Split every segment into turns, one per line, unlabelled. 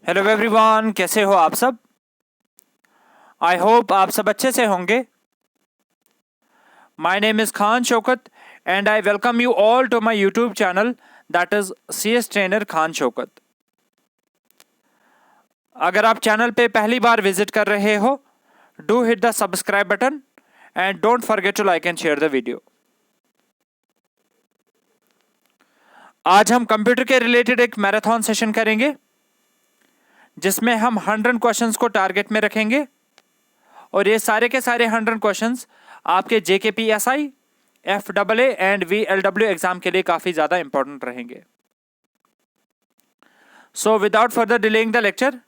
Hello everyone, कैसे हो आप सब। आई होप आप सब अच्छे से होंगे। My name is Khan Shaukat and I welcome you all to my YouTube channel that is CS trainer Khan Shaukat. अगर आप चैनल पे पहली बार विजिट कर रहे हो, do hit the subscribe button and don't forget to like and share the video. आज हम computer के रिलेटेड एक मैराथन सेशन करेंगे जिसमें हम 100 क्वेश्चंस को टारगेट में रखेंगे और ये सारे के सारे 100 क्वेश्चंस आपके JKPSI, FAA and VLW exam के लिए काफी ज्यादा इंपॉर्टेंट रहेंगे। So without further delaying the lecture,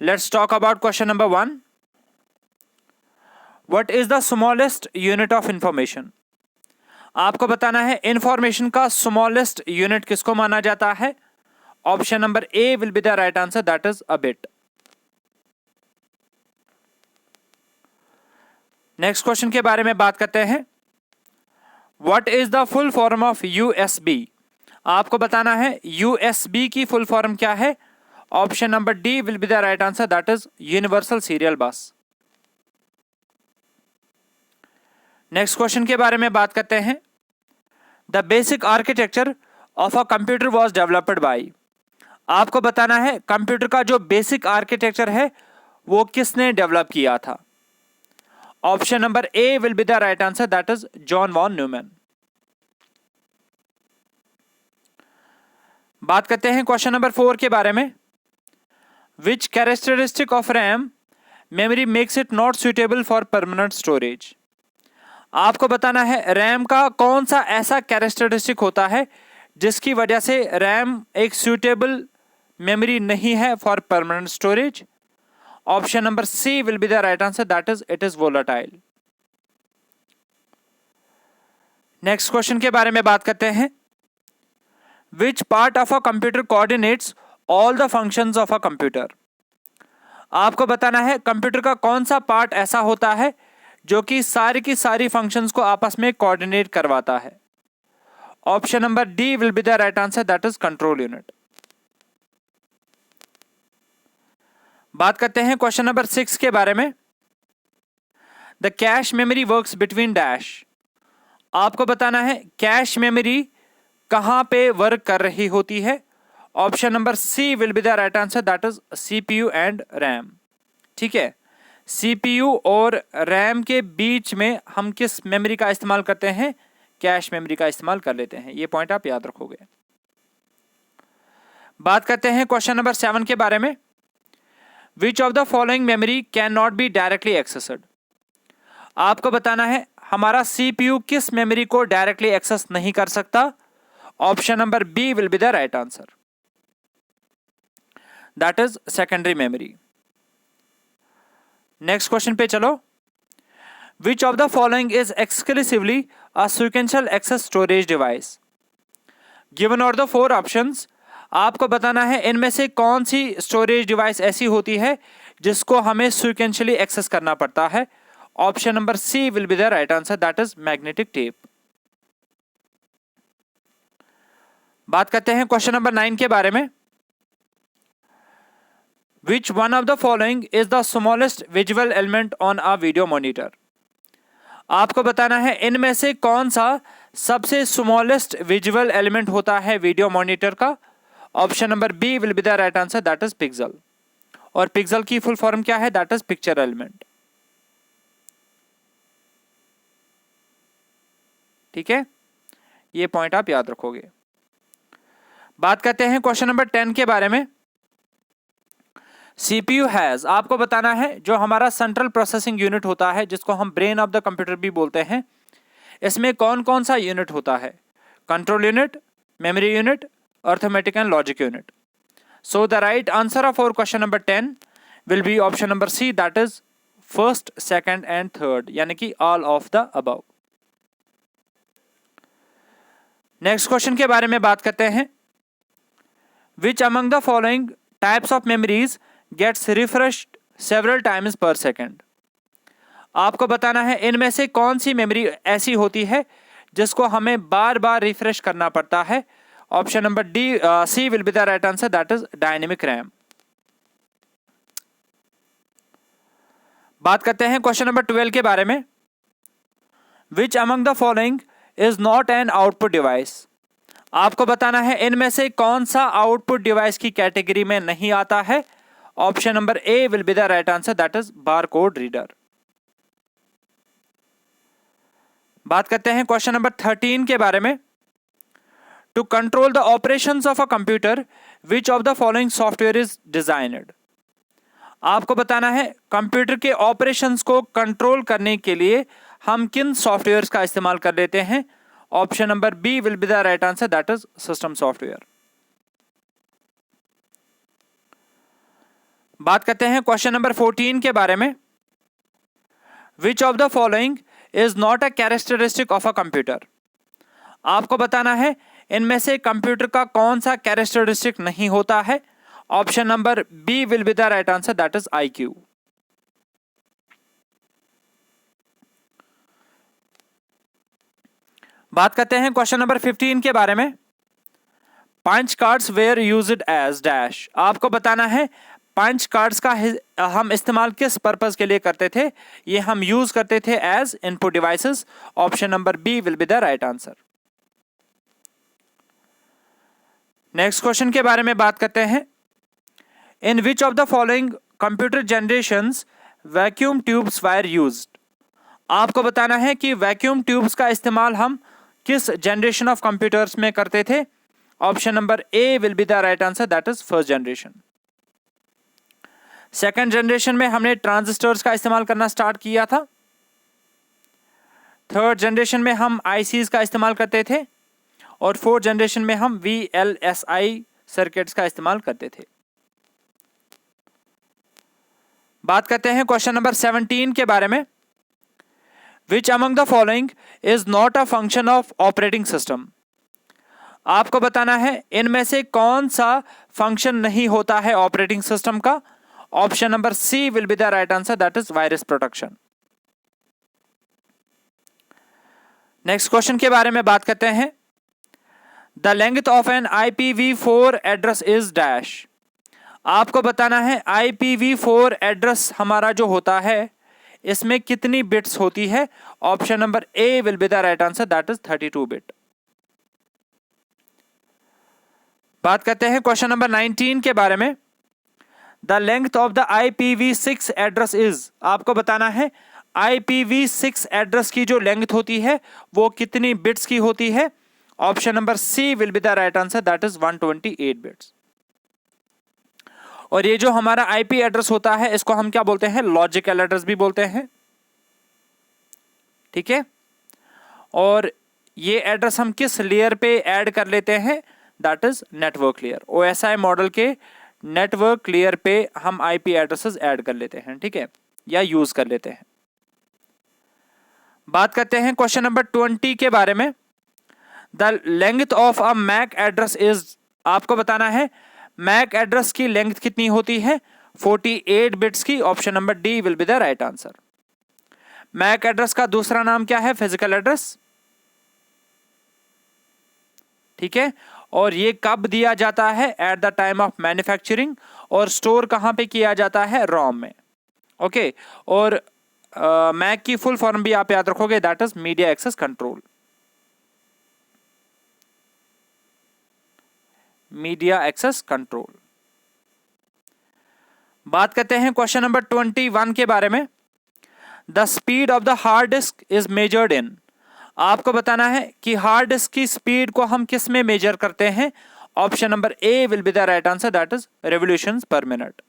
let's talk about question number 1। What is the smallest unit of information. आपको बताना है इंफॉर्मेशन का स्मॉलेस्ट यूनिट किसको माना जाता है। Option number A will be the right answer, that is a bit. Next question के बारे में बात करते हैं। What is the full form of USB। आपको बताना है USB की फुल फॉर्म क्या है। Option number D will be the right answer, that is universal serial बस। नेक्स्ट क्वेश्चन के बारे में बात करते हैं। The basic architecture of a computer was developed by. आपको बताना है कंप्यूटर का जो बेसिक आर्किटेक्चर है वो किसने डेवलप किया था। Option number A will be the right answer, that is John von Neumann. बात करते हैं क्वेश्चन नंबर 4 के बारे में। Which characteristic of RAM memory makes it not suitable for permanent storage. आपको बताना है रैम का कौन सा ऐसा कैरेक्टरिस्टिक होता है जिसकी वजह से रैम एक सुटेबल मेमोरी नहीं है for permanent storage. Option number C will be the right answer, that is it is volatile. Next question के बारे में बात करते हैं। Which part of a computer coordinates all the functions of a computer. आपको बताना है कंप्यूटर का कौन सा पार्ट ऐसा होता है जो कि सारी की सारी फंक्शंस को आपस में कोऑर्डिनेट करवाता है। Option number D will be the right answer, that is control unit. बात करते हैं क्वेश्चन नंबर 6 के बारे में। The cash memory works between dash. आपको बताना है कैश मेमोरी कहां पे वर्क कर रही होती है। Option number C will be the right answer, that is CPU and RAM. ठीक है, CPU और रैम के बीच में हम किस मेमोरी का इस्तेमाल करते हैं, कैश मेमोरी का इस्तेमाल कर लेते हैं। ये पॉइंट आप याद रखोगे। बात करते हैं क्वेश्चन नंबर 7 के बारे में। Which of the following memory can not be directly accessed. आपको बताना है हमारा CPU किस मेमोरी को डायरेक्टली एक्सेस नहीं कर सकता। Option number B will be the right answer, that is secondary memory. Next question पे चलो। Which of the following is exclusively a sequential access storage device. Given are the 4 options. आपको बताना है इनमें से कौन सी स्टोरेज डिवाइस ऐसी होती है जिसको हमें सीक्वेंशियली एक्सेस करना पड़ता है। Option number C will be the right answer, that is magnetic tape. बात करते हैं क्वेश्चन नंबर 9 के बारे में। Which one of the following is the smallest visual element on a video monitor. आपको बताना है इनमें से कौन सा सबसे स्मॉलेस्ट विजुअल एलिमेंट होता है वीडियो मॉनिटर का। Option number B will be the right answer, that is pixel. और पिक्सल की फुल फॉर्म क्या है, दैट इज पिक्चर एलिमेंट। ठीक है, ये पॉइंट आप याद रखोगे। बात करते हैं क्वेश्चन नंबर 10 के बारे में। CPU हैज, आपको बताना है जो हमारा सेंट्रल प्रोसेसिंग यूनिट होता है जिसको हम ब्रेन ऑफ द कंप्यूटर भी बोलते हैं, इसमें कौन कौन सा यूनिट होता है। Control unit, memory unit, arithmetic and logic unit. So the right answer of our question number 10 will be option number C, that is first, second and third, यानी कि all of the above. Next question के बारे में बात करते हैं। Which among the following types of memories gets refreshed several times per second. आपको बताना है इनमें से कौन सी मेमोरी ऐसी होती है जिसको हमें बार बार रिफ्रेश करना पड़ता है। Option number D C will be the right answer, that is dynamic RAM. बात करते हैं क्वेश्चन नंबर 12 के बारे में। Which among the following is not an output device. आपको बताना है इनमें से कौन सा आउटपुट डिवाइस की कैटेगरी में नहीं आता है। Option number A will be the right answer, that is bar code reader. बात करते हैं क्वेश्चन नंबर 13 के बारे में। To control the operations of a computer which of the following software is designed. आपको बताना है कंप्यूटर के ऑपरेशंस को कंट्रोल करने के लिए हम किन सॉफ्टवेयर्स का इस्तेमाल कर लेते हैं। Option number B will be the right answer, that is system software. बात करते हैं क्वेश्चन नंबर 14 के बारे में। Which of the following is not a characteristic of a computer. आपको बताना है इनमें से कंप्यूटर का कौन सा कैरेक्टरिस्टिक नहीं होता है। Option number B will be the right answer, that is IQ। बात करते हैं क्वेश्चन नंबर 15 के बारे में। Punch cards were used as dash. आपको बताना है पंच कार्ड्स का हम इस्तेमाल किस पर्पस के लिए करते थे। ये हम यूज करते थे as input devices. Option number B will be the right answer. Next question के बारे में बात करते हैं। In which of the following computer generations vacuum tubes were used. आपको बताना है कि वैक्यूम ट्यूब्स का इस्तेमाल हम किस जनरेशन ऑफ कंप्यूटर्स में करते थे। Option number A will be the right answer, that is first generation. Second generation में हमने ट्रांजिस्टर्स का इस्तेमाल करना स्टार्ट किया था। थर्ड जनरेशन में हम ICs का इस्तेमाल करते थे और फोर्थ जनरेशन में हम VLSI सर्किट्स का इस्तेमाल करते थे। बात करते हैं क्वेश्चन नंबर 17 के बारे में। Which among the following is not a function of operating system. आपको बताना है इनमें से कौन सा फंक्शन नहीं होता है ऑपरेटिंग सिस्टम का। Option number C will be the right answer, that is virus protection. Next question के बारे में बात करते हैं। The length of an IPv4 address is dash. आपको बताना है IPv4 एड्रेस हमारा जो होता है इसमें कितनी बिट्स होती है। Option number A will be the right answer, that is 32 bit. बात करते हैं क्वेश्चन नंबर 19 के बारे में। The length of the IPv6 address is. आपको बताना है IPv6 एड्रेस की जो लेंथ होती है वो कितनी बिट्स की होती है। Option number C will be the right answer, that is 128 bits. और ये जो हमारा IP एड्रेस होता है इसको हम क्या बोलते हैं, लॉजिकल एड्रेस भी बोलते हैं। ठीक है, और ये एड्रेस हम किस लेयर पे ऐड कर लेते हैं, that is network layer. OSI model के नेटवर्क लेयर पे हम IP एड्रेसेस ऐड कर लेते हैं, ठीक है, या यूज कर लेते हैं। बात करते हैं क्वेश्चन नंबर 20 के बारे में। The length of a MAC address is. आपको बताना है मैक एड्रेस की लेंथ कितनी होती है, 48 बिट्स की। Option number D will be the right answer. MAC address का दूसरा नाम क्या है, फिजिकल एड्रेस। ठीक है, और ये कब दिया जाता है, at the time of manufacturing, और स्टोर कहां पे किया जाता है, रोम में। ओके, और मैक की फुल फॉर्म भी आप याद रखोगे, that is media access control. Media access control. बात करते हैं क्वेश्चन नंबर 21 के बारे में। The speed of the hard disk is measured in. आपको बताना है कि हार्ड डिस्क की स्पीड को हम किस में मेजर करते हैं। Option number A will be the right answer, that is revolutions पर मिनट।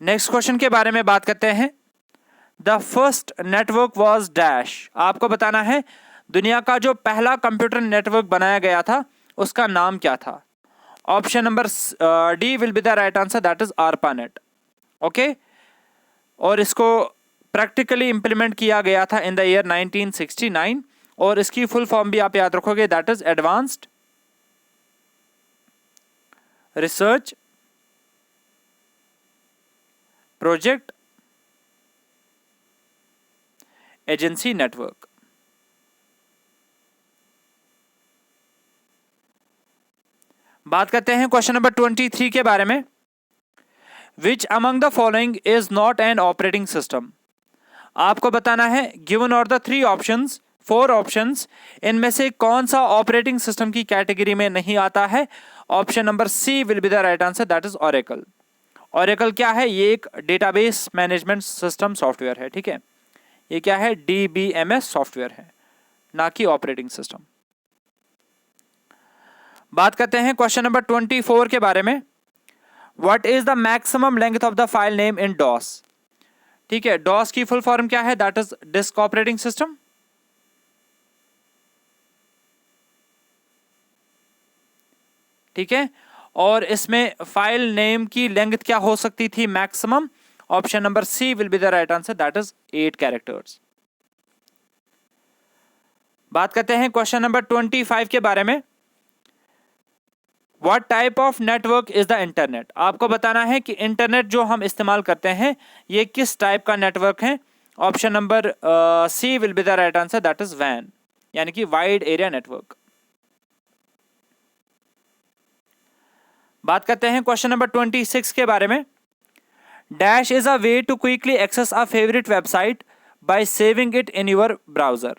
नेक्स्ट क्वेश्चन के बारे में बात करते हैं। The first network was dash. आपको बताना है दुनिया का जो पहला कंप्यूटर नेटवर्क बनाया गया था उसका नाम क्या था। Option number D will be the right answer, that is ARPANET। Okay, और इसको प्रैक्टिकली इंप्लीमेंट किया गया था इन द ईयर 1969, और इसकी फुल फॉर्म भी आप याद रखोगे, that is advanced research project agency network. बात करते हैं क्वेश्चन नंबर 23 के बारे में। Which among the following is not N operating system. आपको बताना है गिवन और द 4 ऑप्शंस, इनमें से कौन सा ऑपरेटिंग सिस्टम की कैटेगरी में नहीं आता है। Option number C will be the right answer, that is Oracle. Oracle क्या है? ये एक डेटाबेस मैनेजमेंट सिस्टम सॉफ्टवेयर है, ठीक है। ये क्या है? DBMS सॉफ्टवेयर है, ना कि ऑपरेटिंग सिस्टम। बात करते हैं क्वेश्चन नंबर 24 के बारे में। What is the maximum length of the file name in DOS. ठीक है, डॉस की फुल फॉर्म क्या है? That is disk operating system. ठीक है, और इसमें फाइल नेम की लेंथ क्या हो सकती थी? Maximum. Option number C will be the right answer, that is 8 characters. बात करते हैं क्वेश्चन नंबर 25 के बारे में। What type of network is the internet. आपको बताना है कि इंटरनेट जो हम इस्तेमाल करते हैं ये किस टाइप का नेटवर्क है। Option number C will be the right answer, that is वैन, यानी कि वाइड एरिया नेटवर्क। बात करते हैं क्वेश्चन नंबर 26 के बारे में। Dash is a way to quickly access a favourite website by saving it in your browser.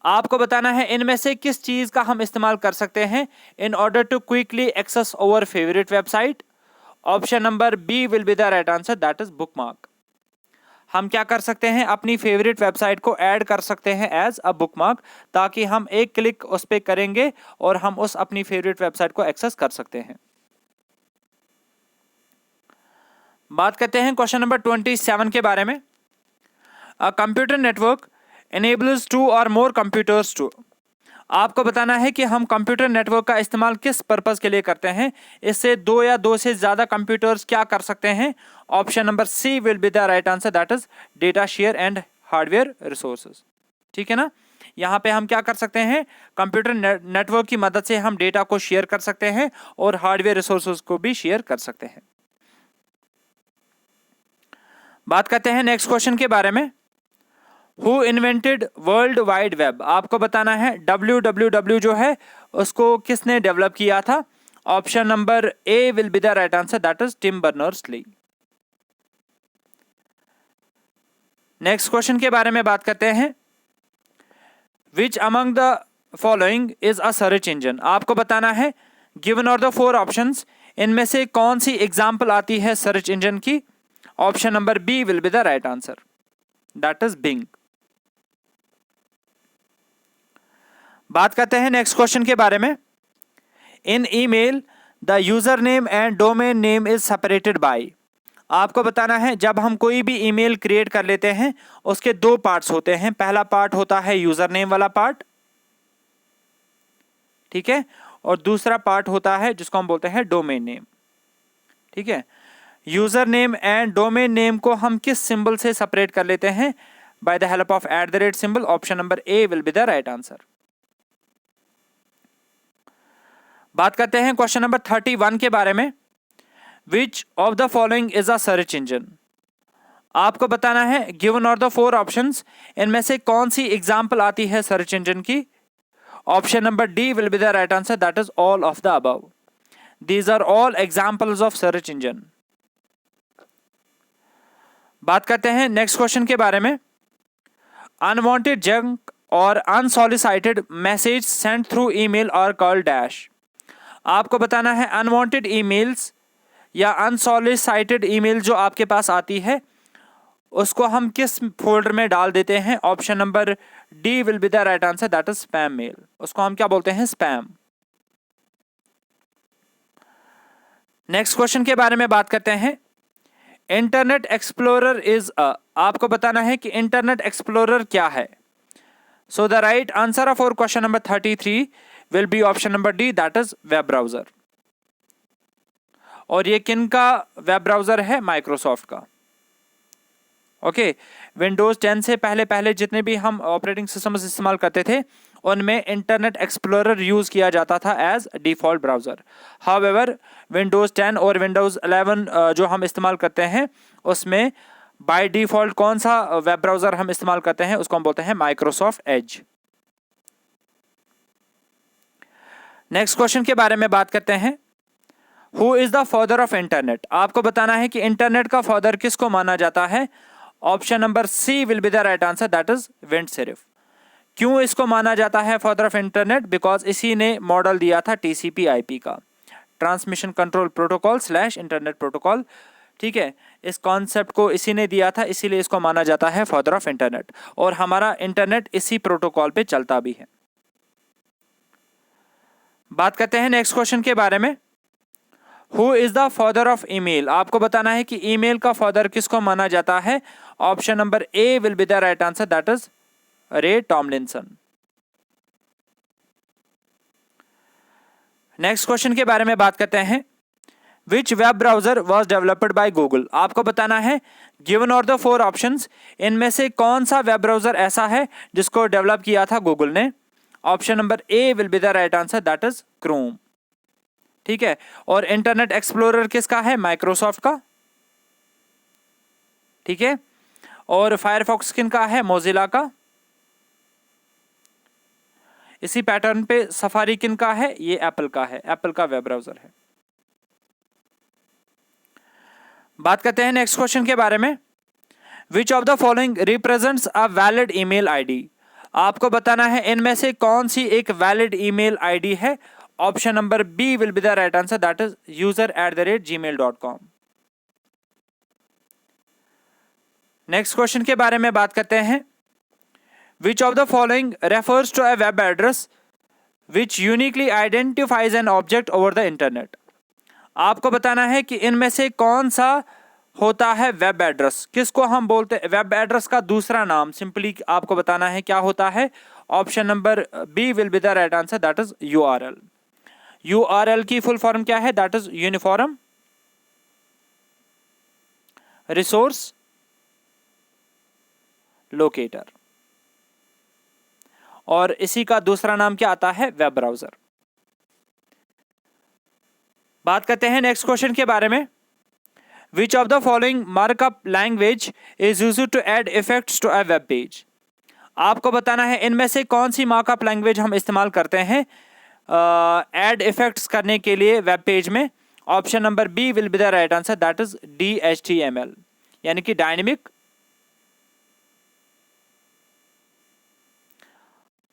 आपको बताना है इनमें से किस चीज का हम इस्तेमाल कर सकते हैं in order to quickly access over favourite website. Option number B will be the right answer, that is bookmark. हम क्या कर सकते हैं? अपनी फेवरेट वेबसाइट को ऐड कर सकते हैं एज अ बुकमार्क, ताकि हम एक क्लिक उस पर करेंगे और हम उस अपनी फेवरेट वेबसाइट को एक्सेस कर सकते हैं। बात करते हैं क्वेश्चन नंबर 27 के बारे में। A computer network enables 2 or more computers to। आपको बताना है कि हम कंप्यूटर नेटवर्क का इस्तेमाल किस पर्पस के लिए करते हैं। इससे 2 या 2 से ज्यादा कंप्यूटर्स क्या कर सकते हैं। Option number C will be the right answer, that is data share and hardware resources. ठीक है ना, यहाँ पे हम क्या कर सकते हैं? कंप्यूटर नेटवर्क की मदद से हम डेटा को शेयर कर सकते हैं और हार्डवेयर रिसोर्सेज को भी शेयर कर सकते हैं। बात करते हैं नेक्स्ट क्वेश्चन के बारे में। Who invented world wide web. आपको बताना है www जो है उसको किसने डेवलप किया था। Option number A will be the right answer, that is Tim Berners-Lee. Next question के बारे में बात करते हैं। Which among the following is a search engine. आपको बताना है गिवन और द 4 ऑप्शंस, इनमें से कौन सी एग्जाम्पल आती है सर्च इंजन की। Option number B will be the right answer, that is Bing. बात करते हैं नेक्स्ट क्वेश्चन के बारे में। In email the user name and domain name is separated by. आपको बताना है जब हम कोई भी ईमेल क्रिएट कर लेते हैं उसके 2 पार्ट्स होते हैं। पहला पार्ट होता है यूजर नेम वाला पार्ट, ठीक है, और दूसरा पार्ट होता है जिसको हम बोलते हैं डोमेन नेम। ठीक है, user name and domain name को हम किस सिंबल से सेपरेट कर लेते हैं? By the help of @ symbol. Option number A will be the right answer. बात करते हैं क्वेश्चन नंबर 31 के बारे में। Which of the following is a search engine. आपको बताना है गिवन और द 4 ऑप्शंस, इनमें से कौन सी एग्जाम्पल आती है सर्च इंजन की। Option number D will be the right answer, that is all of the above. These are all examples of search engine. बात करते हैं नेक्स्ट क्वेश्चन के बारे में। अनवांटेड जंक और unsolicited message send through email और call dash. आपको बताना है अनवांटेड ईमेल्स या अनसॉलिसिटेड ईमेल जो आपके पास आती है उसको हम किस फोल्डर में डाल देते हैं। Option number D will be the right answer, that is spam mail. उसको हम क्या बोलते हैं? स्पैम। नेक्स्ट क्वेश्चन के बारे में बात करते हैं। Internet explorer is a. आपको बताना है कि इंटरनेट एक्सप्लोरर क्या है। So the right answer for question number 33 will be option number D, that is web browser. और ये किन का वेब ब्राउजर है? माइक्रोसॉफ्ट का। ओके, विंडोज 10 से पहले जितने भी हम ऑपरेटिंग सिस्टम इस्तेमाल करते थे उनमें इंटरनेट एक्सप्लोरर यूज किया जाता था as default browser. However Windows 10 और विंडोज 11 जो हम इस्तेमाल करते हैं उसमें बाय डिफॉल्ट कौन सा वेब ब्राउजर हम इस्तेमाल करते हैं उसको हम बोलते हैं माइक्रोसॉफ्ट एज। नेक्स्ट क्वेश्चन के बारे में बात करते हैं। Who is the father of internet? आपको बताना है कि इंटरनेट का फादर किसको माना जाता है। Option number C will be the right answer, that is विंड सिरिफ। क्यों इसको माना जाता है फादर ऑफ इंटरनेट? बिकॉज इसी ने मॉडल दिया था टीसीपी आईपी का, transmission control protocol / internet protocol. ठीक है, इस कॉन्सेप्ट को इसी ने दिया था, इसीलिए इसको माना जाता है फादर ऑफ इंटरनेट। और हमारा इंटरनेट इसी प्रोटोकॉल पे चलता भी है। बात करते हैं नेक्स्ट क्वेश्चन के बारे में। Who is the father of email? आपको बताना है कि ईमेल का फादर किसको माना जाता है। Option number A will be the right answer, that is Ray Tomlinson. Next question के बारे में बात करते हैं। Which web browser was developed by Google? आपको बताना है गिवन और द 4 ऑप्शंस, इनमें से कौन सा वेब ब्राउजर ऐसा है जिसको डेवलप किया था गूगल ने। Option number A will be the right answer, that is Chrome. ठीक है, और इंटरनेट एक्सप्लोरर किसका है? माइक्रोसॉफ्ट का। ठीक है, और फायरफॉक्स किनका है? मोजिला का। इसी पैटर्न पे सफारी किनका है? ये एप्पल का है, एप्पल का वेब ब्राउजर है। बात करते हैं नेक्स्ट क्वेश्चन के बारे में। Which of the following represents a valid email ID? आपको बताना है इनमें से कौन सी एक वैलिड ईमेल आईडी है। Option number B will be the right answer, that is user@gmail.com। Next question के बारे में बात करते हैं। Which of the following refers to a web address which uniquely identifies an object over the internet? आपको बताना है कि इनमें से कौन सा होता है वेब एड्रेस, किसको हम बोलते हैं वेब एड्रेस का दूसरा नाम। सिंपली आपको बताना है क्या होता है। Option number B will be the right answer, that is URL। URL की फुल फॉर्म क्या है? That is uniform resource locator, और इसी का दूसरा नाम क्या आता है? Web browser. बात करते हैं नेक्स्ट क्वेश्चन के बारे में। Which of the following markup language is used to add effects to a web page? आपको बताना है इनमें से कौन सी मार्कअप लैंग्वेज हम इस्तेमाल करते हैं ऐड इफेक्ट्स करने के लिए वेब पेज में। Option number B will be the right answer, that is DHTML, यानी कि डायनेमिक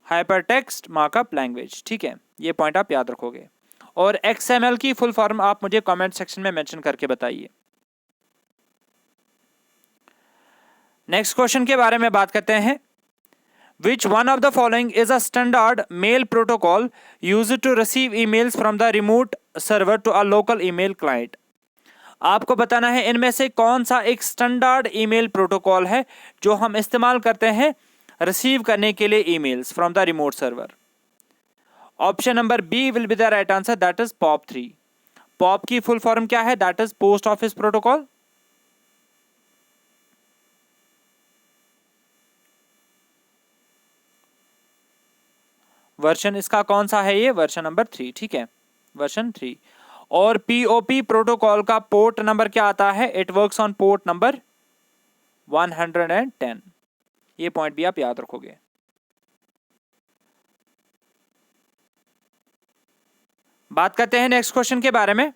हाइपरटेक्स्ट मार्कअप लैंग्वेज। ठीक है, ये पॉइंट आप याद रखोगे। और XML की फुल फॉर्म आप मुझे कमेंट सेक्शन में मेंशन करके बताइए। नेक्स्ट क्वेश्चन के बारे में बात करते हैं। Which one of the following is a standard mail protocol used to receive emails from the remote server to a local email client? आपको बताना है इनमें से कौन सा एक स्टैंडर्ड ईमेल प्रोटोकॉल है जो हम इस्तेमाल करते हैं रिसीव करने के लिए emails from the remote server. Option number B will be the right answer, that is POP3। POP की फुल फॉर्म क्या है? That is post office protocol. Version इसका कौन सा है? ये वर्जन नंबर 3। ठीक है, वर्जन 3। और POP प्रोटोकॉल का पोर्ट नंबर क्या आता है? It works on port number 110। ये पॉइंट भी आप याद रखोगे। बात करते हैं नेक्स्ट क्वेश्चन के बारे में।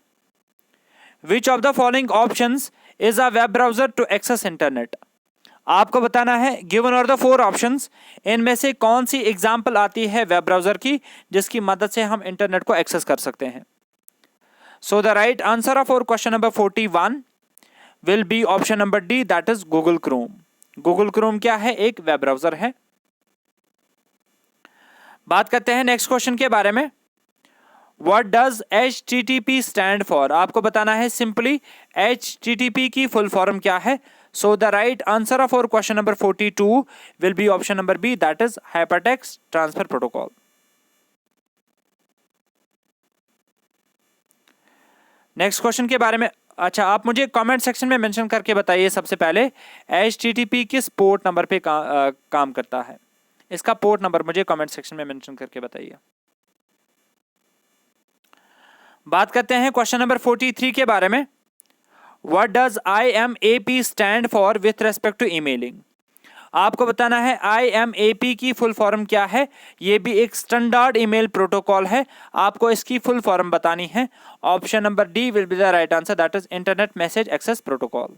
Which of the following options is a web browser to access internet? आपको बताना है गिवन और द 4 ऑप्शंस, इनमें से कौन सी एग्जांपल आती है वेब ब्राउजर की जिसकी मदद से हम इंटरनेट को एक्सेस कर सकते हैं। So the right answer of our question number 41 will be option number D, that is Google Chrome. Google Chrome क्या है? एक वेब ब्राउजर है। बात करते हैं नेक्स्ट क्वेश्चन के बारे में। What does HTTP stand for? आपको बताना है सिंपली HTTP की फुल फॉर्म क्या है। So the right answer of our question number 42 will be option number B, that is Hypertext Transfer Protocol. Next question के बारे में, अच्छा आप मुझे कमेंट सेक्शन में मेंशन करके बताइए सबसे पहले HTTP किस पोर्ट नंबर पे काम करता है। इसका पोर्ट नंबर मुझे कमेंट सेक्शन में मेंशन करके बताइए। बात करते हैं क्वेश्चन नंबर 43 के बारे में। What does IMAP stand for with respect to emailing? आपको बताना है IMAP की फुल फॉर्म क्या है। ये भी एक स्टैंडर्ड ईमेल प्रोटोकॉल है, आपको इसकी फुल फॉर्म बतानी है। Option number D will be the right answer, that is internet message access protocol.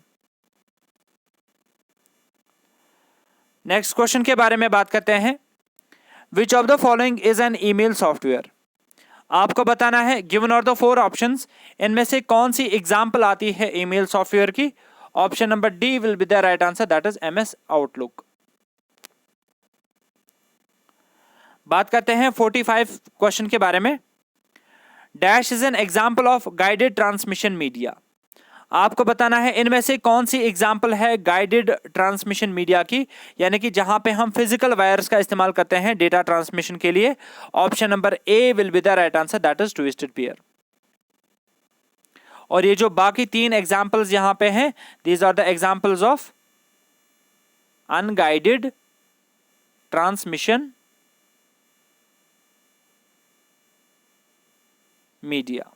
Next question के बारे में बात करते हैं। Which of the following is an email software. आपको बताना है गिवन आर द 4 ऑप्शंस, इनमें से कौन सी एग्जांपल आती है ईमेल सॉफ्टवेयर की। Option number D will be the right answer, that is MS outlook. बात करते हैं 45 क्वेश्चन के बारे में। Dash is an example of guided transmission media. आपको बताना है इनमें से कौन सी एग्जांपल है गाइडेड ट्रांसमिशन मीडिया की, यानी कि जहां पे हम फिजिकल वायर्स का इस्तेमाल करते हैं डेटा ट्रांसमिशन के लिए। Option number A will be the right answer, that is twisted pair. और ये जो बाकी 3 एग्जांपल्स यहां पे हैं, these are the examples of unguided transmission media.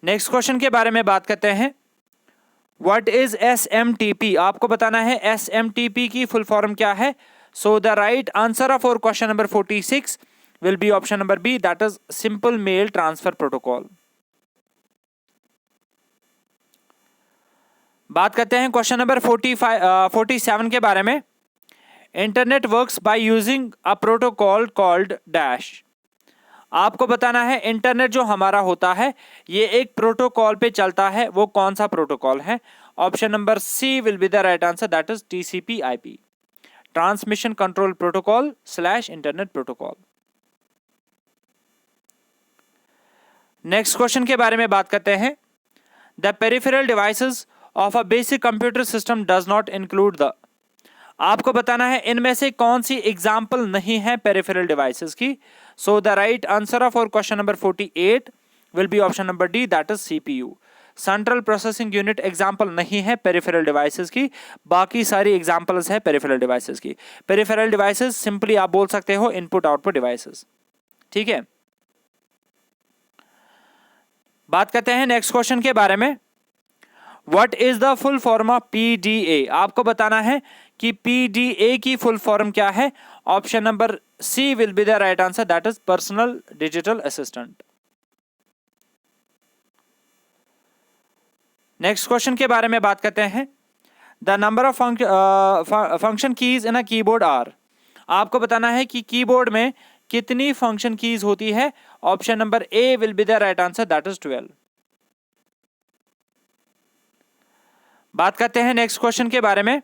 Next question के बारे में बात करते हैं। What is SMTP। आपको बताना है SMTP की फुल फॉर्म क्या है। So the right answer for question number 46 will be option number B, that is simple mail transfer protocol. बात करते हैं क्वेश्चन नंबर 47 के बारे में। Internet works by using a protocol called dash. आपको बताना है इंटरनेट जो हमारा होता है ये एक प्रोटोकॉल पे चलता है, वो कौन सा प्रोटोकॉल है। Option number C will be the right answer, that is TCP/IP, transmission control protocol / internet protocol. Next question के बारे में बात करते हैं। The peripheral devices of a basic computer system does not include the. आपको बताना है इनमें से कौन सी एग्जाम्पल नहीं है पेरिफेरल डिवाइसेस की। सो the right answer for question number 48 will be option number D, that is CPU, central processing unit example नहीं है पेरिफेरल डिवाइसेस की, बाकी सारी एग्जाम्पल्स है पेरिफेरल डिवाइसेस की। पेरिफेरल डिवाइसेस सिंपली आप बोल सकते हो इनपुट आउटपुट डिवाइसेस, ठीक है। बात करते हैं नेक्स्ट क्वेश्चन के बारे में। What is the full form of PDA। आपको बताना है कि PDA की फुल फॉर्म क्या है। Option number C will be the right answer, that is personal digital assistant. Next question के बारे में बात करते हैं। The number of function keys in a keyboard are. आपको बताना है कि कीबोर्ड में कितनी फंक्शन कीज होती है। Option number A will be the right answer, that is 12। बात करते हैं नेक्स्ट क्वेश्चन के बारे में।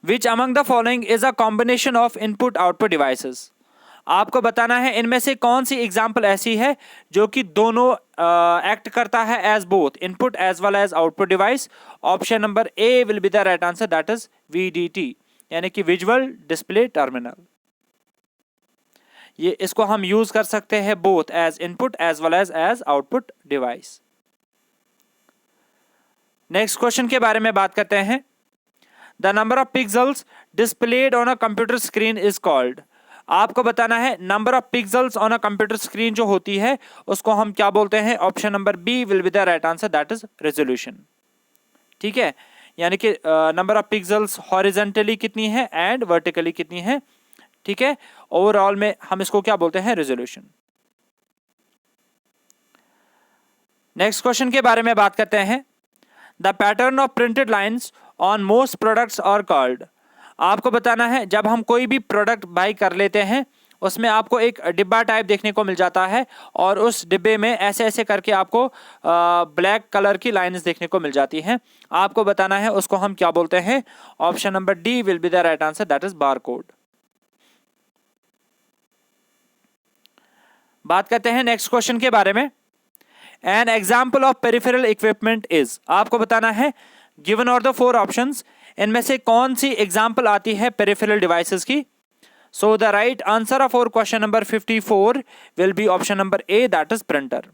Which among the following is a combination of input output devices. आपको बताना है इनमें से कौन सी एग्जाम्पल ऐसी है जो कि दोनों एक्ट करता है as both input as well as output device. Option number A will be the right answer, that is VDT, यानी कि विजुअल डिस्प्ले टर्मिनल। ये इसको हम यूज कर सकते हैं both as input as well as output device. Next question के बारे में बात करते हैं। The number of pixels displayed on a computer screen is called. आपको बताना है number of pixels on a computer screen जो होती है उसको हम क्या बोलते हैं। Option number B will be the right answer, that is resolution, ठीक है। यानी कि नंबर ऑफ पिक्सल्स हॉरिजॉन्टली कितनी है एंड वर्टिकली कितनी है, ठीक है। ओवरऑल में हम इसको क्या बोलते हैं, रेजोल्यूशन। नेक्स्ट क्वेश्चन के बारे में बात करते हैं। The pattern of printed lines on most products are called. आपको बताना है जब हम कोई भी प्रोडक्ट बाई कर लेते हैं उसमें आपको एक डिब्बा टाइप देखने को मिल जाता है और उस डिब्बे में ऐसे ऐसे करके आपको ब्लैक कलर की लाइन्स देखने को मिल जाती हैं। आपको बताना है उसको हम क्या बोलते हैं। Option number D will be the right answer, that is barcode. बात करते हैं नेक्स्ट क्वेश्चन के बारे में। An example of peripheral equipment is. आपको बताना है गिवन आर द 4 ऑप्शंस, इनमें से कौन सी एग्जाम्पल आती है पेरिफेरल डिवाइसेस की। सो the right answer for question number 54 will be option number A, that is printer,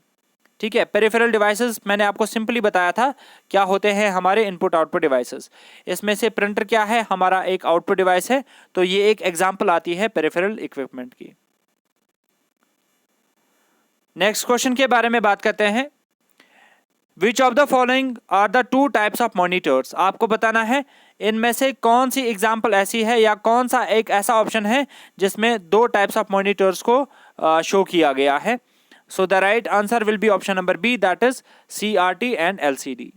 ठीक है। पेरिफेरल डिवाइसेस मैंने आपको सिंपली बताया था क्या होते हैं हमारे इनपुट आउटपुट डिवाइसेस। इसमें से प्रिंटर क्या है, हमारा एक आउटपुट डिवाइस है, तो ये एक एग्जाम्पल आती है पेरिफेरल इक्विपमेंट की। नेक्स्ट क्वेश्चन के बारे में बात करते हैं। Which of the following are the two types of monitors, आपको बताना है इनमें से कौन सी एग्जाम्पल ऐसी है या कौन सा एक ऐसा ऑप्शन है जिसमें दो टाइप्स ऑफ मॉनिटर्स को शो किया गया है. So the right answer will be option number B, that is CRT and LCD.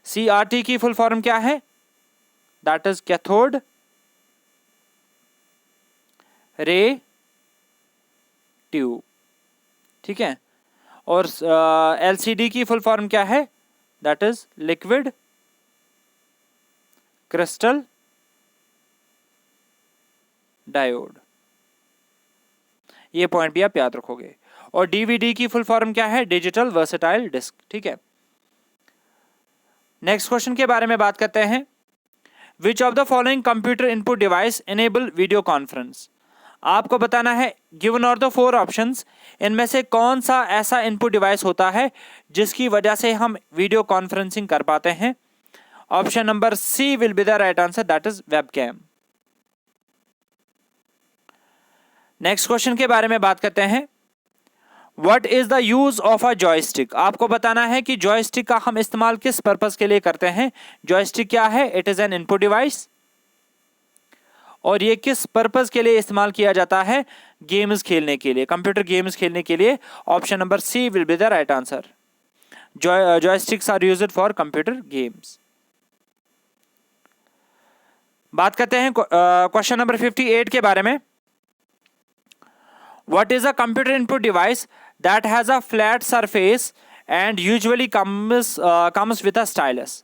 CRT की फुल फॉर्म क्या है? That is cathode ray tube. ठीक है. और LCD की फुल फॉर्म क्या है? That is liquid crystal diode. ये पॉइंट भी आप याद रखोगे. और DVD की फुल फॉर्म क्या है? Digital versatile disc. ठीक है. नेक्स्ट क्वेश्चन के बारे में बात करते हैं. Which of the following computer input device enable video conference, आपको बताना है given are the four options, इनमें से कौन सा ऐसा इनपुट डिवाइस होता है जिसकी वजह से हम वीडियो कॉन्फ्रेंसिंग कर पाते हैं. Option number C will be the right answer, that is webcam. Next question के बारे में बात करते हैं. What is the use of a joystick, आपको बताना है कि जॉयस्टिक का हम इस्तेमाल किस पर्पस के लिए करते हैं. जॉयस्टिक क्या है? It is an input device. और ये किस पर्पस के लिए इस्तेमाल किया जाता है? गेम्स खेलने के लिए, कंप्यूटर गेम्स खेलने के लिए. Option number C will be the right answer. Joysticks are used for computer games. बात करते हैं क्वेश्चन नंबर 58 के बारे में. What is a computer input device that has a flat surface and usually comes with a stylus,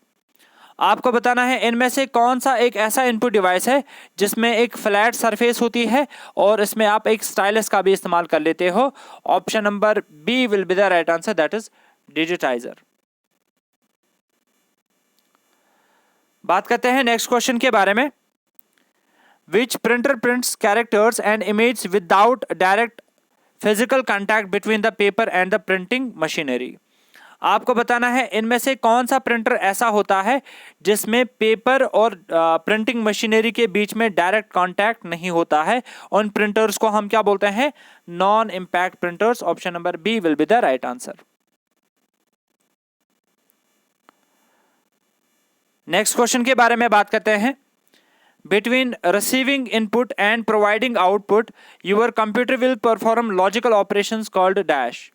आपको बताना है इनमें से कौन सा एक ऐसा इनपुट डिवाइस है जिसमें एक फ्लैट सरफेस होती है और इसमें आप एक स्टाइलस का भी इस्तेमाल कर लेते हो. Option number B will be the right answer, that is digitizer. बात करते हैं नेक्स्ट क्वेश्चन के बारे में. Which printer prints characters and image without direct physical contact between the paper and the printing machinery, आपको बताना है इनमें से कौन सा प्रिंटर ऐसा होता है जिसमें पेपर और प्रिंटिंग मशीनरी के बीच में डायरेक्ट कांटेक्ट नहीं होता है. उन प्रिंटर्स को हम क्या बोलते हैं? Non impact printers. Option number B will be the right answer. Next question के बारे में बात करते हैं. Between receiving input and providing output your computer will perform logical operations called dash,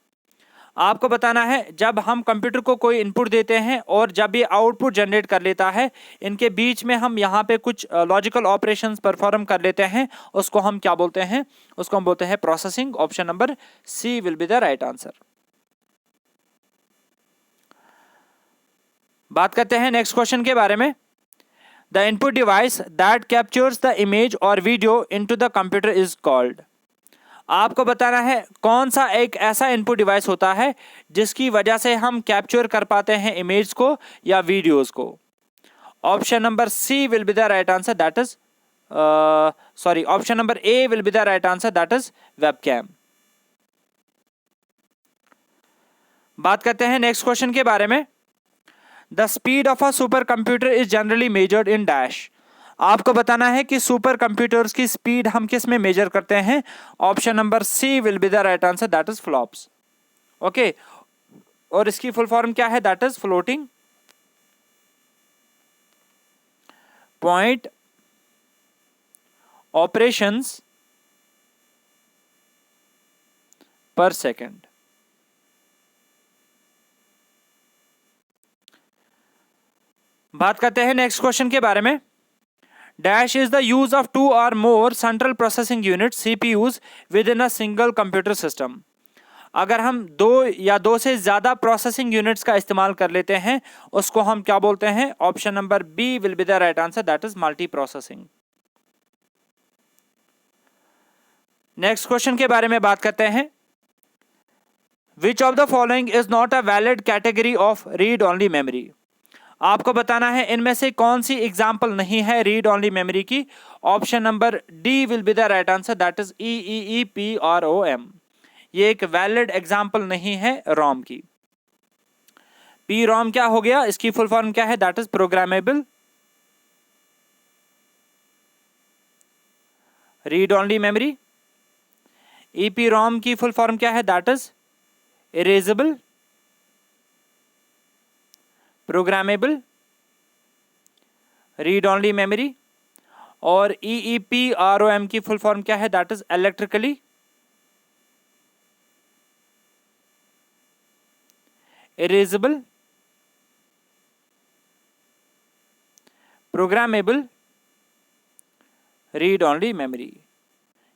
आपको बताना है जब हम कंप्यूटर को कोई इनपुट देते हैं और जब ये आउटपुट जनरेट कर लेता है, इनके बीच में हम यहाँ पे कुछ लॉजिकल ऑपरेशंस परफॉर्म कर लेते हैं, उसको हम क्या बोलते हैं? उसको हम बोलते हैं processing. Option number C will be the right answer. बात करते हैं नेक्स्ट क्वेश्चन के बारे में. The input device that captures the image or video into the computer is called, आपको बताना है कौन सा एक ऐसा इनपुट डिवाइस होता है जिसकी वजह से हम कैप्चर कर पाते हैं इमेज को या वीडियोस को. Option number C will be the right answer, that is option number A will be the right answer, that is webcam. बात करते हैं नेक्स्ट क्वेश्चन के बारे में. The speed of a super computer is generally measured in dash, आपको बताना है कि सुपर कंप्यूटर्स की स्पीड हम किस में मेजर करते हैं. Option number C will be the right answer, that is flops. Okay. और इसकी फुल फॉर्म क्या है? That is floating point operations per second. बात करते हैं नेक्स्ट क्वेश्चन के बारे में. Dash is the use of two or more central processing unit CPUs within a single computer system, अगर हम दो या दो से ज्यादा प्रोसेसिंग यूनिट्स का इस्तेमाल कर लेते हैं उसको हम क्या बोलते हैं? Option number B will be the right answer, that is multi processing. Next question के बारे में बात करते हैं. Which of the following is not a valid category of read only memory, आपको बताना है इनमें से कौन सी एग्जाम्पल नहीं है रीड ओनली मेमोरी की. Option number D will be the right answer, that is EEPROM. ये एक वैलिड एग्जाम्पल नहीं है रोम की. PROM क्या हो गया? इसकी फुल फॉर्म क्या है? That is programmable read only memory. EPROM की फुल फॉर्म क्या है? That is erasable programmable read only memory, और EEPROM की फुल फॉर्म क्या है? That is electrically erasable programmable read only memory.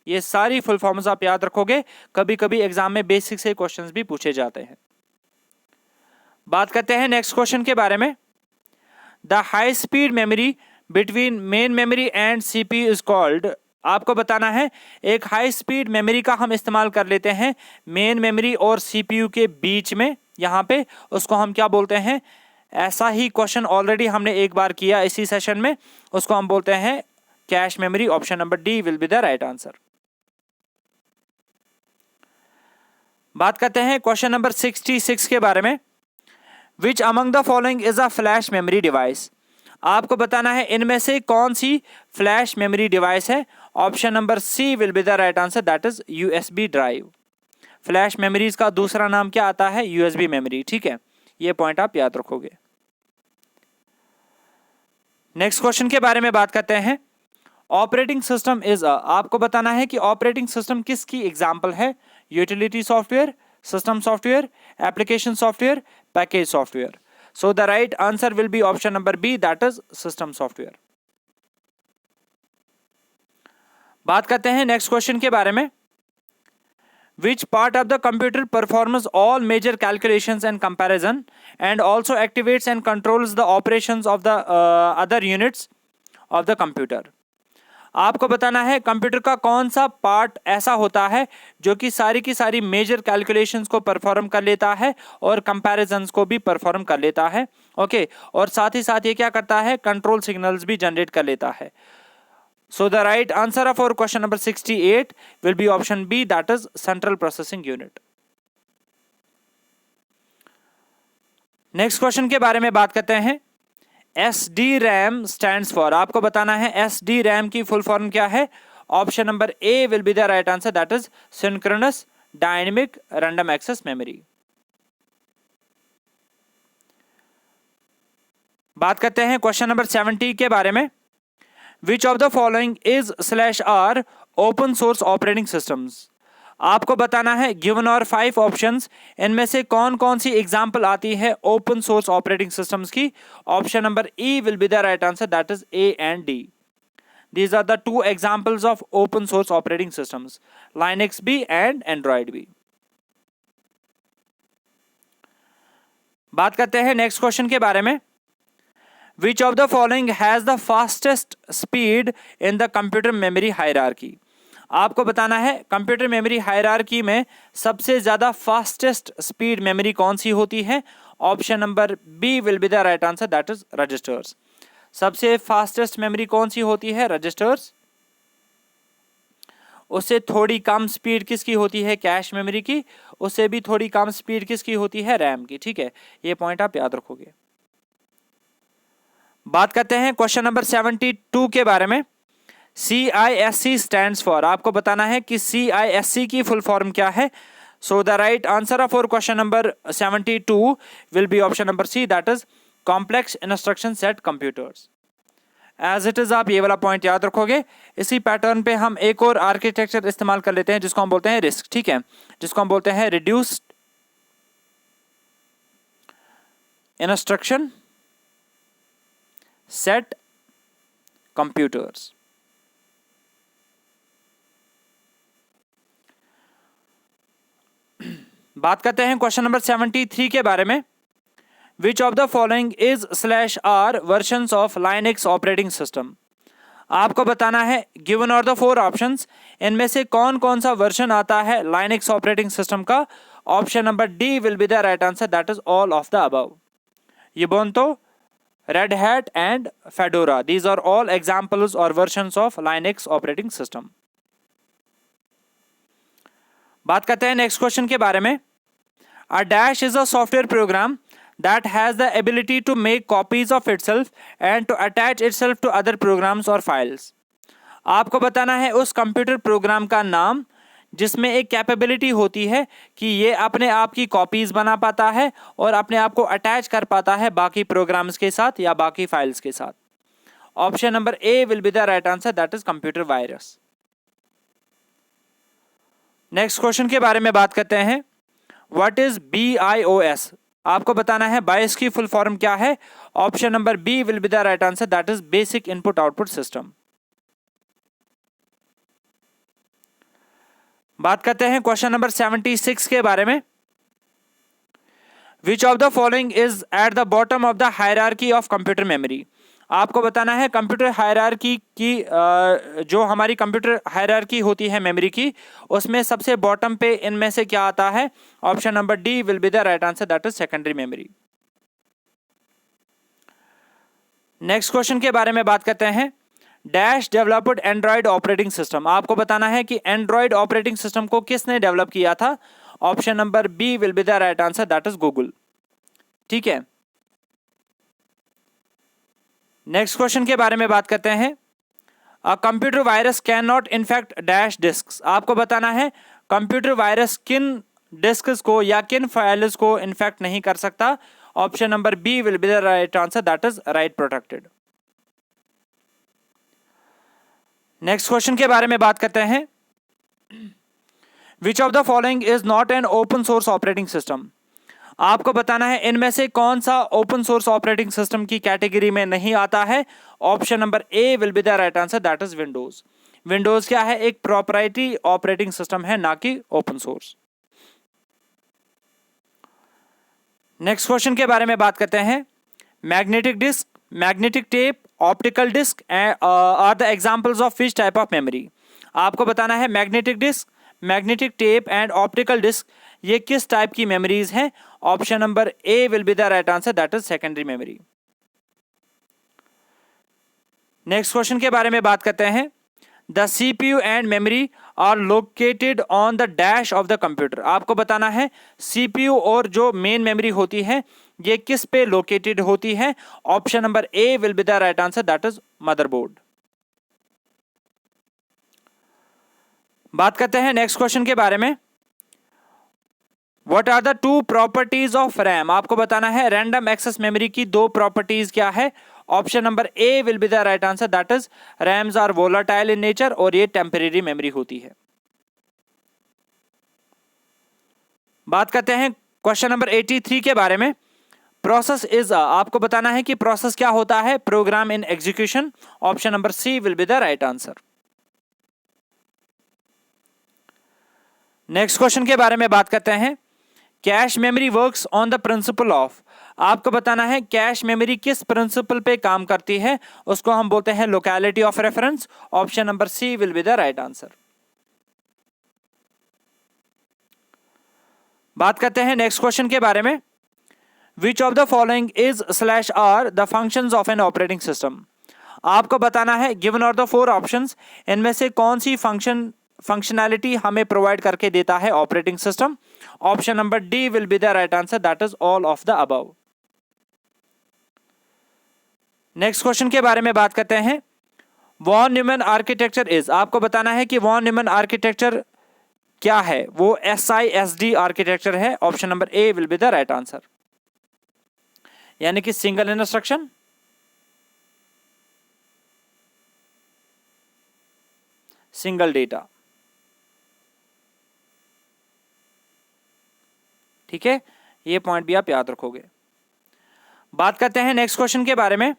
ये सारी फुल फॉर्म्स आप याद रखोगे, कभी कभी एग्जाम में बेसिक से क्वेश्चंस भी पूछे जाते हैं। बात करते हैं नेक्स्ट क्वेश्चन के बारे में। The high speed memory between main memory and CPU is called. आपको बताना है एक हाई स्पीड मेमोरी का हम इस्तेमाल कर लेते हैं मेन मेमोरी और CPU के बीच में, यहां पे उसको हम क्या बोलते हैं? ऐसा ही क्वेश्चन ऑलरेडी हमने एक बार किया इसी सेशन में, उसको हम बोलते हैं cache memory. Option number D will be the right answer. बात करते हैं क्वेश्चन नंबर 66 के बारे में। Which among the following is a flash memory device. आपको बताना है इनमें से कौन सी फ्लैश मेमोरी डिवाइस है। Option number C will be the right answer, that is USB drive. Flash memories का दूसरा नाम क्या आता है? USB memory. ठीक है, ये पॉइंट आप याद रखोगे। नेक्स्ट क्वेश्चन के बारे में बात करते हैं। ऑपरेटिंग सिस्टम इज आपको बताना है कि ऑपरेटिंग सिस्टम किसकी एग्जांपल है? Utility software, system software, application software, package software. So the right answer will be option number B, that is system software. बात करते हैं नेक्स्ट क्वेश्चन के बारे में। Which part of the computer performs all major calculations and comparison and also activates and controls the operations of the other units of the computer? आपको बताना है computer का कौन सा पार्ट ऐसा होता है जो कि सारी की सारी मेजर कैलकुलेशंस को परफॉर्म कर लेता है और कंपैरिजंस को भी परफॉर्म कर लेता है। ओके, और साथ ही साथ ये क्या करता है? कंट्रोल सिग्नल्स भी जनरेट कर लेता है। So the right answer of our question number 68 will be option B, that is central processing unit. Next question के बारे में बात करते हैं। SDRAM stands for, आपको बताना है SDRAM की फुल फॉर्म क्या है? Option number A will be the right answer, that is synchronous dynamic random access memory. बात करते हैं क्वेश्चन नंबर 70 के बारे में। Which of the following is /R open source operating systems? आपको बताना है गिवन और 5 ऑप्शंस, इनमें से कौन कौन सी एग्जांपल आती है ओपन सोर्स ऑपरेटिंग सिस्टम्स की। Option number E will be the right answer, that is A and D. These are the 2 examples of open source operating systems, Linux B and Android B. बात करते हैं next question के बारे में। Which of the following has the fastest speed in the computer memory hierarchy? आपको बताना है computer memory hierarchy में सबसे ज्यादा फास्टेस्ट स्पीड मेमोरी कौन सी होती है। Option number B will be the right answer, that is registers. सबसे फास्टेस्ट मेमोरी कौन सी होती है? रजिस्टर्स। उससे थोड़ी कम स्पीड किसकी होती है? कैश मेमोरी की। उससे भी थोड़ी कम स्पीड किसकी होती है? रैम की। ठीक है, ये पॉइंट आप याद रखोगे। बात करते हैं क्वेश्चन नंबर 72 के बारे में। CISC स्टैंड्स फॉर, आपको बताना है कि CISC की फुल फॉर्म क्या है। So the right answer of our question number 72 will be option number C, that is complex instruction set computers. As it is आप ये वाला पॉइंट याद रखोगे। इसी पैटर्न पे हम एक और आर्किटेक्चर इस्तेमाल कर लेते हैं जिसको हम बोलते हैं रिस्क। ठीक है, जिसको हम बोलते हैं रिड्यूस्ड इंस्ट्रक्शन सेट कंप्यूटर्स। बात करते हैं क्वेश्चन नंबर 73 के बारे में। Which of the following is /R versions of Linux operating system. आपको बताना है गिवन और द 4 ऑप्शंस, इनमें से कौन कौन सा वर्जन आता है लाइनक्स ऑपरेटिंग सिस्टम का। Option number D will be the right answer, that is all of the above. Ubuntu, Red Hat and Fedora, these are all examples or versions of Linux operating system. बात करते हैं next question के बारे में। A dash is a software program that has the ability to make copies of itself and to attach itself to other programs or files. आपको बताना है उस कंप्यूटर प्रोग्राम का नाम जिसमें एक कैपेबिलिटी होती है कि ये अपने आप की कॉपीज बना पाता है और अपने आप को अटैच कर पाता है बाकी प्रोग्राम्स के साथ या बाकी फाइल्स के साथ। Option number A will be the right answer, that is computer virus. Next question के बारे में बात करते हैं। What is BIOS? आपको बताना है बायोस की फुल फॉर्म क्या है। Option number B will be the right answer, that is basic input output system. बात करते हैं क्वेश्चन नंबर 76 के बारे में। Which of the following is at the bottom of the hierarchy of computer memory? आपको बताना है कंप्यूटर हायरार्की की जो हमारी कंप्यूटर हायरार्की होती है मेमोरी की, उसमें सबसे बॉटम पे इनमें से क्या आता है। Option number D will be the right answer, that is secondary memory. Next question के बारे में बात करते हैं। Dash developed Android operating system? आपको बताना है कि एंड्रॉइड ऑपरेटिंग सिस्टम को किसने डेवलप किया था। Option number B will be the right answer, that is Google. ठीक है, नेक्स्ट क्वेश्चन के बारे में बात करते हैं। A computer virus can not infect dash disk? आपको बताना है कंप्यूटर वायरस किन डिस्क्स को या किन फाइल्स को इन्फेक्ट नहीं कर सकता। Option number B will be the right answer, that is write protected. Next question के बारे में बात करते हैं। Which of the following is not an open source operating system? आपको बताना है इनमें से कौन सा ओपन सोर्स ऑपरेटिंग सिस्टम की कैटेगरी में नहीं आता है। Option number A will be the right answer, that is Windows. Windows क्या है? एक प्रोप्राइटरी ऑपरेटिंग सिस्टम है, ना कि ओपन सोर्स। नेक्स्ट क्वेश्चन के बारे में बात करते हैं। Magnetic disk, magnetic tape, optical disk are the examples of which type of memory? आपको बताना है magnetic disk, magnetic tape and optical disk ये किस टाइप की मेमोरीज हैं। Option number A will be the right answer, that is secondary memory. Next question के बारे में बात करते हैं। The CPU and memory are located on the dash of the computer? आपको बताना है CPU और जो मेन मेमोरी होती है ये किस पे लोकेटेड होती है। Option number A will be the right answer, that is motherboard. बात करते हैं नेक्स्ट क्वेश्चन के बारे में। What are the two properties of RAM? आपको बताना है रैंडम एक्सेस मेमोरी की दो प्रॉपर्टीज क्या है। Option number A will be the right answer, that is RAMs are volatile in nature और ये टेम्परेरी मेमोरी होती है। बात करते हैं क्वेश्चन नंबर 83 के बारे में। प्रोसेस इज आपको बताना है कि प्रोसेस क्या होता है। Program in execution. Option number C will be the right answer. Next question के बारे में बात करते हैं। Cache memory works on the principle of? आपको बताना है कैश मेमोरी किस प्रिंसिपल पे काम करती है, उसको हम बोलते हैं locality of reference. Option number C will be the right answer. बात करते हैं नेक्स्ट क्वेश्चन के बारे में। Which of the following is /r the functions of an operating system? आपको बताना है given are the four options, इनमें से कौन सी फंक्शनैलिटी हमें प्रोवाइड करके देता है operating system. Option number D will be the right answer, that is all of the above. Next question के बारे में बात करते हैं। Von Neumann architecture is? आपको बताना है कि वॉन न्यूमैन आर्किटेक्चर क्या है। वो SISD आर्किटेक्चर है। Option number A will be the right answer, यानी कि सिंगल इंस्ट्रक्शन, सिंगल डेटा। ठीक है, ये पॉइंट भी आप याद रखोगे। बात करते हैं नेक्स्ट क्वेश्चन के बारे में।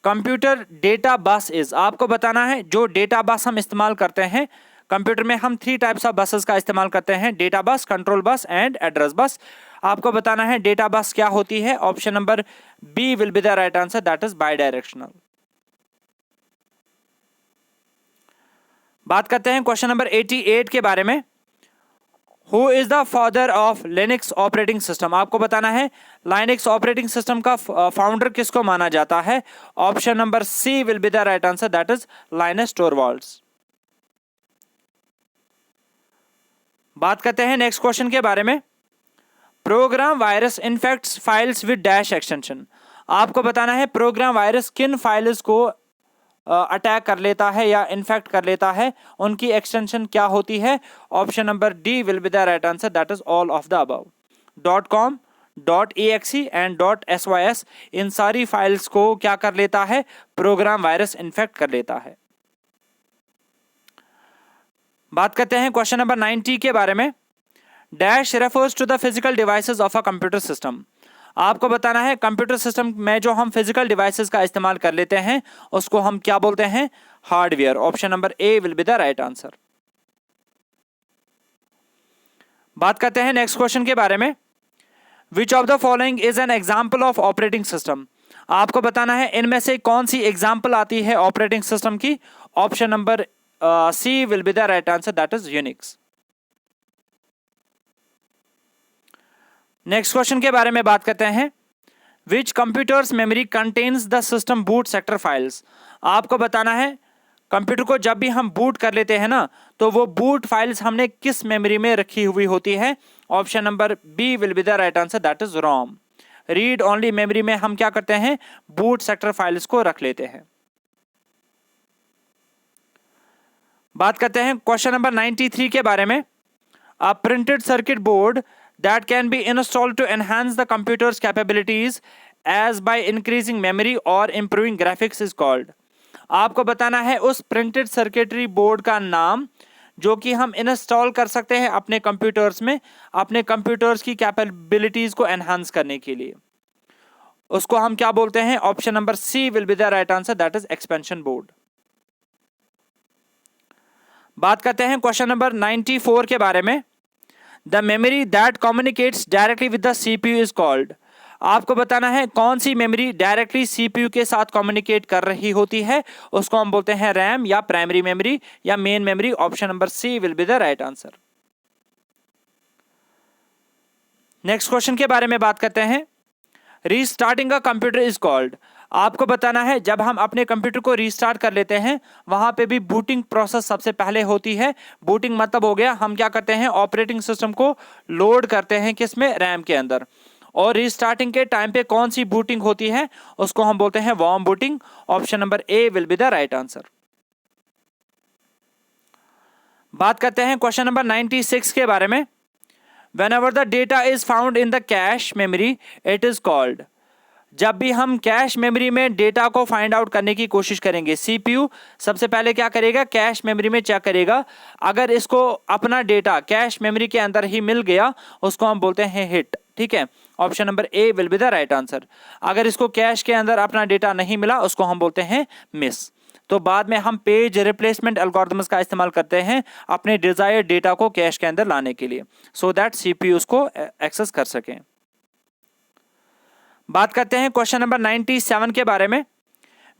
Computer data bus is? आपको बताना है जो डेटा बस हम इस्तेमाल करते हैं कंप्यूटर में, हम 3 टाइप्स ऑफ बसेस का इस्तेमाल करते हैं, data bus, control bus and address bus. आपको बताना है डेटा बस क्या होती है। Option number B will be the right answer, that is bidirectional. बात करते हैं क्वेश्चन नंबर 88 के बारे में। Who is the father of Linux operating system? आपको बताना है लाइनक्स ऑपरेटिंग सिस्टम का फाउंडर किसको माना जाता है। Option number C will be the right answer, that is Linus Torvalds. बात करते हैं नेक्स्ट क्वेश्चन के बारे में। Program virus infects files with dash extension? आपको बताना है प्रोग्राम वायरस किन फाइल्स को अटैक कर लेता है या इन्फेक्ट कर लेता है, उनकी एक्सटेंशन क्या होती है? Option number D will be the right answer, that is all of the above. .com, .exe and .sys इन सारी फाइल्स को क्या कर लेता है? प्रोग्राम वायरस इन्फेक्ट कर लेता है। बात करते हैं क्वेश्चन नंबर 90 के बारे में। Dash refers to the physical devices of a computer system. आपको बताना है कंप्यूटर सिस्टम में जो हम फिजिकल डिवाइसेस का इस्तेमाल कर लेते हैं उसको हम क्या बोलते हैं? Hardware. Option number A will be the right answer. बात करते हैं नेक्स्ट क्वेश्चन के बारे में। Which of the following is an example of operating system. आपको बताना है इनमें से कौन सी एग्जाम्पल आती है ऑपरेटिंग सिस्टम की। Option number C will be the right answer, that is Unix. Next question के बारे में बात करते हैं। Which computer's memory contains the system boot sector files. आपको बताना है कंप्यूटर को जब भी हम बूट कर लेते हैं ना, तो वो बूट फाइल्स हमने किस मेमोरी में रखी हुई होती है। Option number B will be the right answer, that is ROM. Read only memory में हम क्या करते हैं? बूट सेक्टर फाइल्स को रख लेते हैं। बात करते हैं क्वेश्चन नंबर 93 के बारे में। अ printed circuit board that can be installed to enhance the computer's capabilities as by increasing memory or improving graphics is called। आपको बताना है उस प्रिंटेड सर्किटरी बोर्ड का नाम जो कि हम इंस्टॉल कर सकते हैं अपने कंप्यूटर्स में, अपने कंप्यूटर्स की कैपेबिलिटीज को एनहांस करने के लिए। उसको हम क्या बोलते हैं? Option number C will be the right answer, that is expansion board. बात करते हैं क्वेश्चन नंबर 94 के बारे में। The memory that communicates directly with the CPU is called। आपको बताना है कौन सी मेमोरी डायरेक्टली CPU के साथ कम्युनिकेट कर रही होती है, उसको हम बोलते हैं रैम या प्राइमरी मेमोरी या main memory. Option number C will be the right answer. Next question के बारे में बात करते हैं। Restarting a computer is called. आपको बताना है जब हम अपने कंप्यूटर को रीस्टार्ट कर लेते हैं वहां पे भी बूटिंग प्रोसेस सबसे पहले होती है। बूटिंग मतलब हो गया हम क्या करते हैं? ऑपरेटिंग सिस्टम को लोड करते हैं किसमें? रैम के अंदर। और रीस्टार्टिंग के टाइम पे कौन सी बूटिंग होती है? उसको हम बोलते हैं warm booting. Option number A will be the right answer. बात करते हैं क्वेश्चन नंबर 96 के बारे में। Whenever the data is found in the cache memory, it is called। जब भी हम कैश मेमोरी में डेटा को फाइंड आउट करने की कोशिश करेंगे, सीपीयू सबसे पहले क्या करेगा? कैश मेमोरी में चेक करेगा। अगर इसको अपना डेटा कैश मेमोरी के अंदर ही मिल गया उसको हम बोलते हैं हिट। ठीक है, option number A will be the right answer. अगर इसको कैश के अंदर अपना डेटा नहीं मिला उसको हम बोलते हैं मिस। तो बाद में हम पेज रिप्लेसमेंट एल्गोरिथम्स का इस्तेमाल करते हैं अपने डिजायर्ड डेटा को कैश के अंदर लाने के लिए, सो दैट सीपीयू उसको एक्सेस कर सकें। बात करते हैं क्वेश्चन नंबर 97 के बारे में।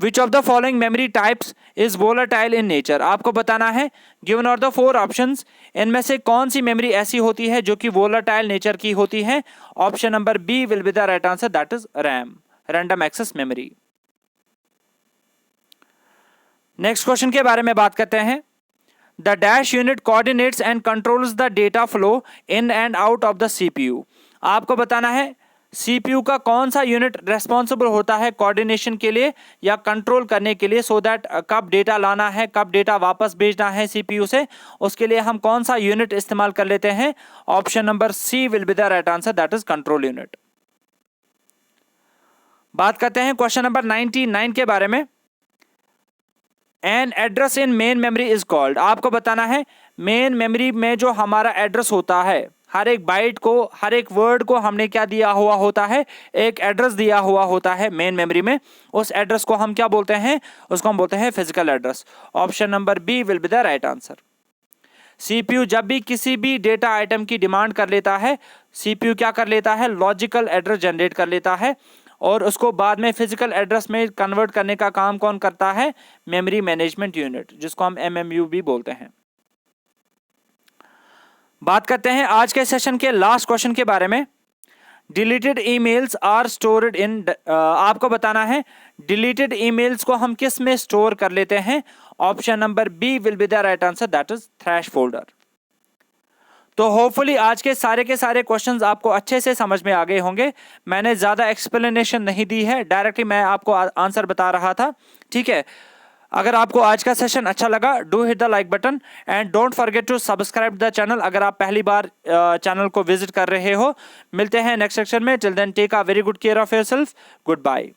Which of the following memory types is volatile in nature. आपको बताना है गिवन आर द 4 ऑप्शंस, इनमें से कौन सी मेमोरी ऐसी होती है जो कि वोलेटाइल नेचर की होती है। Option number B will be the right answer, that is RAM, random access memory. Next question के बारे में बात करते हैं। The dash unit coordinates and controls the data flow in and out of the CPU. आपको बताना है CPU का कौन सा यूनिट रेस्पॉन्सिबल होता है कोऑर्डिनेशन के लिए या कंट्रोल करने के लिए, सो दैट कब डेटा लाना है, कब डेटा वापस भेजना है सीपीयू से, उसके लिए हम कौन सा यूनिट इस्तेमाल कर लेते हैं। Option number C will be the right answer, that is control unit. बात करते हैं क्वेश्चन नंबर 99 के बारे में। An address in main memory is called. आपको बताना है मेन मेमोरी में जो हमारा एड्रेस होता है, हर एक बाइट को, हर एक वर्ड को हमने क्या दिया हुआ होता है? एक एड्रेस दिया हुआ होता है मेन मेमोरी में। उस एड्रेस को हम क्या बोलते हैं? उसको हम बोलते हैं physical address. Option number B will be the right answer. CPU जब भी किसी भी डेटा आइटम की डिमांड कर लेता है, सीपीयू क्या कर लेता है? लॉजिकल एड्रेस जनरेट कर लेता है और उसको बाद में फिजिकल एड्रेस में कन्वर्ट करने का काम कौन करता है? मेमोरी मैनेजमेंट यूनिट, जिसको हम एमएमयू भी बोलते हैं। बात करते हैं आज के सेशन के लास्ट क्वेश्चन के बारे में। Deleted emails are stored in, आपको बताना है डिलीटेड ईमेल्स को हम किस में स्टोर कर लेते हैं। Option number B will be the right answer, that is trash folder. तो होपफुली आज के सारे क्वेश्चंस आपको अच्छे से समझ में आ गए होंगे। मैंने ज़्यादा एक्सप्लेनेशन नहीं दी है, डायरेक्टली मैं आपको आंसर बता रहा था। ठीक है, अगर आपको आज का सेशन अच्छा लगा, do hit the like button and don't forget to subscribe the channel अगर आप पहली बार चैनल को विजिट कर रहे हो। मिलते हैं नेक्स्ट सेक्शन में। Till then take a very good care of yourself. Good bye.